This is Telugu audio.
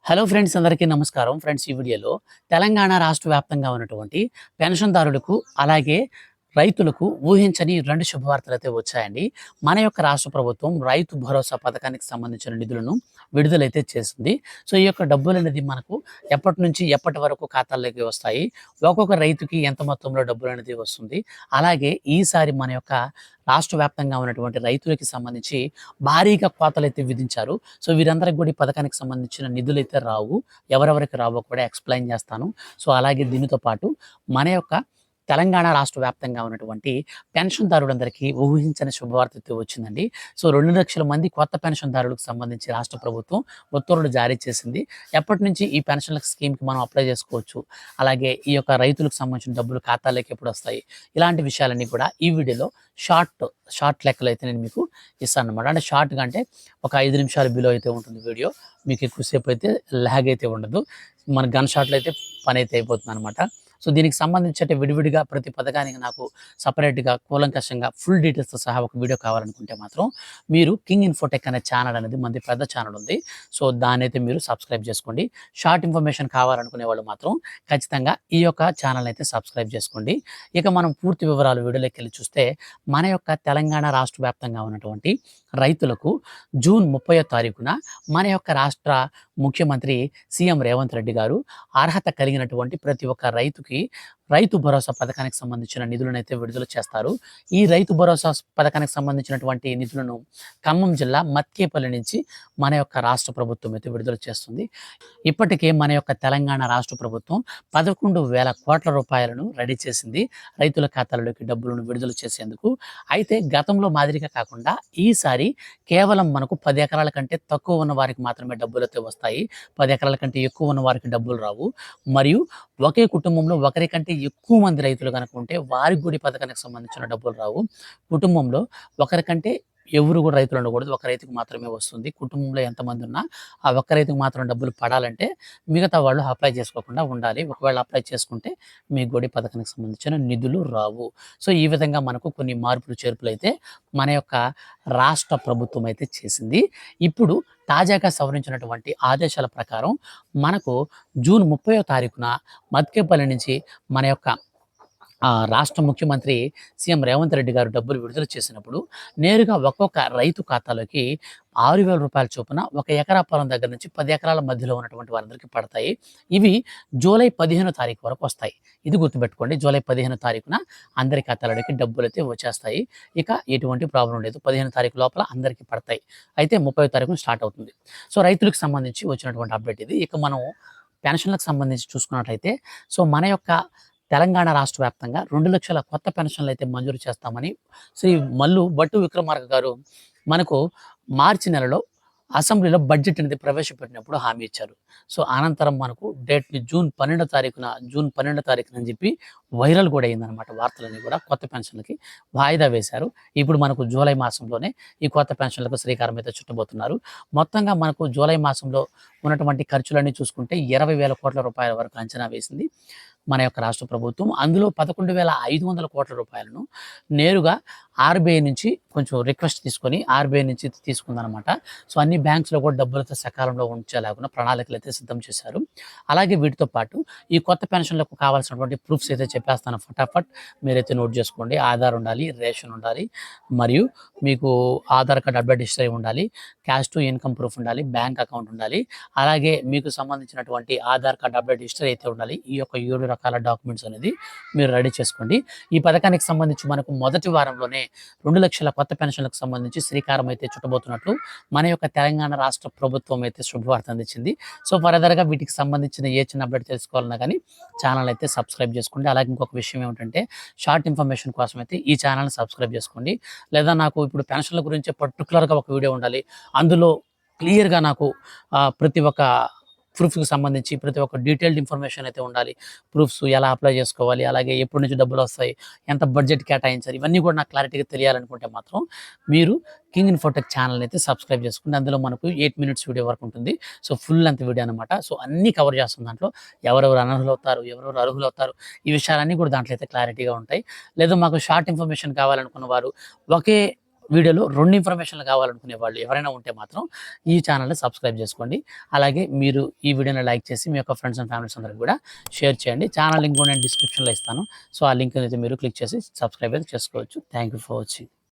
హలో ఫ్రెండ్స్, అందరికీ నమస్కారం. ఫ్రెండ్స్, ఈ వీడియోలో తెలంగాణ రాష్ట్ర వ్యాప్తంగా ఉన్నటువంటి పెన్షన్‌దారులకు, అలాగే రైతులకు ఊహించని 2 శుభవార్తలైతే వచ్చాయండి. మన యొక్క రాష్ట్ర ప్రభుత్వం రైతు భరోసా పథకానికి సంబంధించిన నిధులను విడుదలైతే చేసింది. సో, ఈ యొక్క డబ్బులనేది మనకు ఎప్పటి నుంచి ఎప్పటి వరకు ఖాతాల్లోకి వస్తాయి, ఒక్కొక్క రైతుకి ఎంత మొత్తంలో డబ్బులనేది వస్తుంది, అలాగే ఈసారి మన యొక్క రాష్ట్ర వ్యాప్తంగా ఉన్నటువంటి రైతులకి సంబంధించి భారీగా కోతలైతే విధించారు. సో, వీరందరికి కూడా ఈ పథకానికి సంబంధించిన నిధులైతే రావు. ఎవరెవరికి రావో కూడా ఎక్స్‌ప్లెయిన్ చేస్తాను. సో, అలాగే దీనితో పాటు మన యొక్క తెలంగాణ రాష్ట్ర వ్యాప్తంగా ఉన్నటువంటి పెన్షన్‌దారులందరికీ ఊహించని శుభవార్త అయితే వచ్చిందండి. సో, 2,00,000 మంది కొత్త పెన్షన్‌దారులకు సంబంధించి రాష్ట్ర ప్రభుత్వం ఉత్తర్వులు జారీ చేసింది. ఎప్పటి నుంచి ఈ పెన్షన్‌ల స్కీమ్‌కి మనం అప్లై చేసుకోవచ్చు, అలాగే ఈ యొక్క రైతులకు సంబంధించిన డబ్బులు ఖాతాలోకి ఎప్పుడొస్తాయి, ఇలాంటి విషయాలన్నీ కూడా ఈ వీడియోలో షార్ట్ లెక్కలో అయితే నేను మీకు ఇస్తానన్నమాట. అంటే షార్ట్‌గా అంటే ఒక 5 నిమిషాల బిలో అయితే ఉంటుంది వీడియో. మీకు ఎక్కువసేపు అయితే ల్యాగ్ అయితే ఉండదు. మన గన్ షాట్‌లో అయితే పనైతే అయిపోతుందన్నమాట. సో, దీనికి సంబంధించి అంటే విడివిడిగా ప్రతి పథకానికి నాకు సెపరేట్‌గా కూలంకషంగా ఫుల్ డీటెయిల్స్‌తో సహా ఒక వీడియో కావాలనుకుంటే మాత్రం మీరు కింగ్ ఇన్ఫోటెక్ అనే ఛానల్ అనేది మనది పెద్ద ఛానల్ ఉంది. సో, దాన్నైతే మీరు సబ్స్క్రైబ్ చేసుకోండి. షార్ట్ ఇన్ఫర్మేషన్ కావాలనుకునే వాళ్ళు మాత్రం ఖచ్చితంగా ఈ యొక్క ఛానల్ అయితే సబ్స్క్రైబ్ చేసుకోండి. ఇక మనం పూర్తి వివరాలు వీడియోలోకెళ్ళి చూస్తే, మన యొక్క తెలంగాణ రాష్ట్ర వ్యాప్తంగా ఉన్నటువంటి రైతులకు జూన్ 30వ తారీఖున మన యొక్క రాష్ట్ర ముఖ్యమంత్రి సీఎం రేవంత్ రెడ్డి గారు అర్హత కలిగినటువంటి ప్రతి ఒక్క రైతుకి రైతు భరోసా పథకానికి సంబంధించిన నిధులనైతే విడుదల చేస్తారు. ఈ రైతు భరోసా పథకానికి సంబంధించినటువంటి నిధులను ఖమ్మం జిల్లా మత్కేపల్లి నుంచి మన యొక్క రాష్ట్ర ప్రభుత్వం అయితే విడుదల చేస్తుంది. ఇప్పటికే మన యొక్క తెలంగాణ రాష్ట్ర ప్రభుత్వం 11,000 కోట్ల రూపాయలను రెడీ చేసింది రైతుల ఖాతాలలోకి డబ్బులను విడుదల చేసేందుకు. అయితే గతంలో మాదిరిగా కాకుండా ఈసారి కేవలం మనకు 10 ఎకరాల కంటే తక్కువ ఉన్న వారికి మాత్రమే డబ్బులైతే వస్తాయి. 10 ఎకరాల కంటే ఎక్కువ ఉన్న వారికి డబ్బులు రావు. మరియు ఒకే కుటుంబంలో ఒకరి కంటే ఎక్కువ మంది రైతులు కనుక ఉంటే వారికి కూడా ఈ పథకానికి సంబంధించిన డబ్బులు రావు. కుటుంబంలో ఒకరికంటే ఎవరు కూడా రైతులు ఉండకూడదు. ఒక రైతుకు మాత్రమే వస్తుంది. కుటుంబంలో ఎంతమంది ఉన్నా ఆ ఒక్క రైతుకు మాత్రం డబ్బులు పడాలంటే మిగతా వాళ్ళు అప్లై చేసుకోకుండా ఉండాలి. ఒకవేళ అప్లై చేసుకుంటే మీకు కూడా ఈ పథకానికి సంబంధించిన నిధులు రావు. సో, ఈ విధంగా మనకు కొన్ని మార్పులు చేర్పులైతే మన యొక్క రాష్ట్ర ప్రభుత్వం అయితే చేసింది. ఇప్పుడు తాజాగా సవరించినటువంటి ఆదేశాల ప్రకారం మనకు జూన్ 30వ తారీఖున మత్కేపల్లి నుంచి మన యొక్క రాష్ట్ర ముఖ్యమంత్రి సీఎం రేవంత్ రెడ్డి గారు డబ్బులు విడుదల చేసినప్పుడు నేరుగా ఒక్కొక్క రైతు ఖాతాలోకి 6,000 రూపాయల చొప్పున ఒక ఎకరా పొలం దగ్గర నుంచి 10 ఎకరాల మధ్యలో ఉన్నటువంటి వారందరికీ పడతాయి. ఇవి జూలై 15వ తారీఖు వరకు వస్తాయి. ఇది గుర్తుపెట్టుకోండి. జూలై 15వ తారీఖున అందరి ఖాతాలలోకి డబ్బులు అయితే వచ్చేస్తాయి. ఇక ఎటువంటి ప్రాబ్లం లేదు. 15వ తారీఖు లోపల అందరికీ పడతాయి. అయితే 30వ తారీఖున స్టార్ట్ అవుతుంది. సో, రైతులకు సంబంధించి వచ్చినటువంటి అప్డేట్ ఇది. ఇక మనం పెన్షన్లకు సంబంధించి చూసుకున్నట్లయితే, సో, మన యొక్క తెలంగాణ రాష్ట్ర వ్యాప్తంగా 2,00,000 కొత్త పెన్షన్లు అయితే మంజూరు చేస్తామని శ్రీ మల్లు భట్టు విక్రమార్క గారు మనకు మార్చి నెలలో అసెంబ్లీలో బడ్జెట్ అనేది ప్రవేశపెట్టినప్పుడు హామీ ఇచ్చారు. సో, అనంతరం మనకు డేట్‌ని జూన్ 12వ తారీఖున అని చెప్పి వైరల్ కూడా అయిందనమాట. వార్తలన్నీ కూడా కొత్త పెన్షన్లకి వాయిదా వేశారు. ఇప్పుడు మనకు జూలై మాసంలోనే ఈ కొత్త పెన్షన్లకు శ్రీకారం అయితే చుట్టబోతున్నారు. మొత్తంగా మనకు జూలై మాసంలో ఉన్నటువంటి ఖర్చులన్నీ చూసుకుంటే 20,000 కోట్ల రూపాయల వరకు అంచనా వేసింది మన యొక్క రాష్ట్ర ప్రభుత్వం. అందులో 11,500 కోట్ల రూపాయలను నేరుగా ఆర్‌బీఐ నుంచి కొంచెం రిక్వెస్ట్ తీసుకొని ఆర్‌బీఐ నుంచి తీసుకుందనమాట. సో, అన్ని బ్యాంక్స్‌లో కూడా డబ్బులతో సకాలంలో ఉంచేలాగున ప్రణాళికలు అయితే సిద్ధం చేశారు. అలాగే వీటితో పాటు ఈ కొత్త పెన్షన్లకు కావాల్సినటువంటి ప్రూఫ్స్ అయితే చెప్పేస్తాను ఫటాఫట్. మీరైతే నోట్ చేసుకోండి. ఆధార్ ఉండాలి, రేషన్ ఉండాలి, మరియు మీకు ఆధార్ కార్డ్ అప్డేట్ హిస్టరీ ఉండాలి, క్యాష్ టు ఇన్‌కమ్ ప్రూఫ్ ఉండాలి, బ్యాంక్ అకౌంట్ ఉండాలి, అలాగే మీకు సంబంధించినటువంటి ఆధార్ కార్డ్ అప్డేట్ హిస్టరీ అయితే ఉండాలి. ఈ యొక్క 7 రకాల డాక్యుమెంట్స్ అనేది మీరు రెడీ చేసుకోండి. ఈ పథకానికి సంబంధించి మనకు మొదటి వారంలోనే 2,00,000 కొత్త పెన్షన్లకు సంబంధించి శ్రీకారం అయితే చుట్టబోతున్నట్లు మన యొక్క తెలంగాణ రాష్ట్ర ప్రభుత్వం అయితే శుభవార్త అందించింది. సో, ఫర్దర్‌గా వీటికి సంబంధించిన ఏ చిన్న అప్డేట్ తెలుసుకోవాలన్నా కానీ ఛానల్ అయితే సబ్స్క్రైబ్ చేసుకోండి. అలాగే ఇంకొక విషయం ఏమిటంటే, షార్ట్ ఇన్ఫర్మేషన్ కోసం అయితే ఈ ఛానల్‌ని సబ్స్క్రైబ్ చేసుకోండి. లేదా నాకు ఇప్పుడు పెన్షన్ల గురించి పర్టిక్యులర్‌గా ఒక వీడియో ఉండాలి, అందులో క్లియర్‌గా నాకు ప్రతి ఒక్క ప్రూఫ్‌కి సంబంధించి ప్రతి ఒక్క డీటెయిల్డ్ ఇన్ఫర్మేషన్ అయితే ఉండాలి. ప్రూఫ్స్ ఎలా అప్లై చేసుకోవాలి, అలాగే ఎప్పటి నుంచి డబ్బులొస్తాయి, ఎంత బడ్జెట్ కేటాయించాలి, ఇవన్నీ కూడా నాకు క్లారిటీగా తెలియాలనుకుంటే మాత్రం మీరు కింగ్ ఇన్ఫోటెక్ ఛానల్‌ని అయితే సబ్స్క్రైబ్ చేసుకోండి. అందులో మనకు 8 మినిట్స్ వీడియో వరకు ఉంటుంది. సో, ఫుల్ లెంత్ వీడియో అనమాట. సో, అన్నీ కవర్ చేస్తాం దాంట్లో. ఎవరెవరు అనర్హులవుతారు, ఎవరెవరు అర్హులవుతారు, ఈ విషయాలన్నీ కూడా దాంట్లో అయితే క్లారిటీగా ఉంటాయి. లేదా మాకు షార్ట్ ఇన్ఫర్మేషన్ కావాలనుకున్న వారు ఒకే వీడియోలో 2 ఇన్ఫర్మేషన్లు కావాలనుకునే వాళ్ళు ఎవరైనా ఉంటే మాత్రం ఈ ఛానల్‌ని సబ్స్క్రైబ్ చేసుకోండి. అలాగే మీరు ఈ వీడియోని లైక్ చేసి మీ యొక్క ఫ్రెండ్స్ అండ్ ఫ్యామిలీస్ అందరికి కూడా షేర్ చేయండి. ఛానల్ లింక్ కూడా నేను డిస్క్రిప్షన్‌లో ఇస్తాను. సో, ఆ లింక్ అయితే మీరు క్లిక్ చేసి సబ్స్క్రైబ్ అయితే చేసుకోవచ్చు. Thank you for watching.